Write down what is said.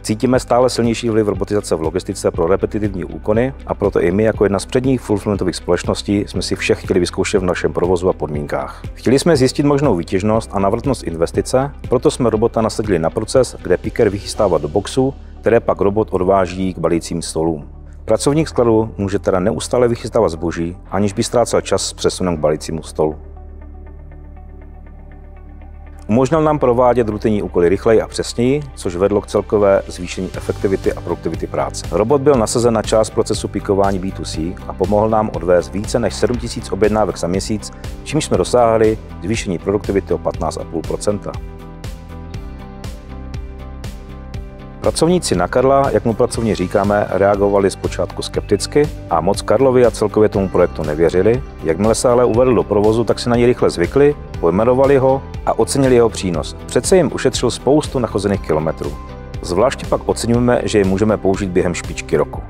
Cítíme stále silnější vliv robotizace v logistice pro repetitivní úkony a proto i my jako jedna z předních fulfillmentových společností jsme si vše chtěli vyzkoušet v našem provozu a podmínkách. Chtěli jsme zjistit možnou výtěžnost a návratnost investice, proto jsme robota nasadili na proces, kde picker vychystává do boxu, které pak robot odváží k balícím stolům. Pracovník skladu může teda neustále vychystávat zboží, aniž by ztrácel čas s přesunem k balícímu stolu. Umožnil nám provádět rutinní úkoly rychleji a přesněji, což vedlo k celkové zvýšení efektivity a produktivity práce. Robot byl nasazen na část procesu pikování B2C a pomohl nám odvést více než 7 000 objednávek za měsíc, čímž jsme dosáhli zvýšení produktivity o 15,5%. Pracovníci na Karla, jak mu pracovně říkáme, reagovali zpočátku skepticky a moc Karlovi a celkově tomu projektu nevěřili. Jakmile se ale uvedl do provozu, tak si na něj rychle zvykli, pojmenovali ho a ocenili jeho přínos. Přece jim ušetřil spoustu nachozených kilometrů. Zvláště pak oceňujeme, že je můžeme použít během špičky roku.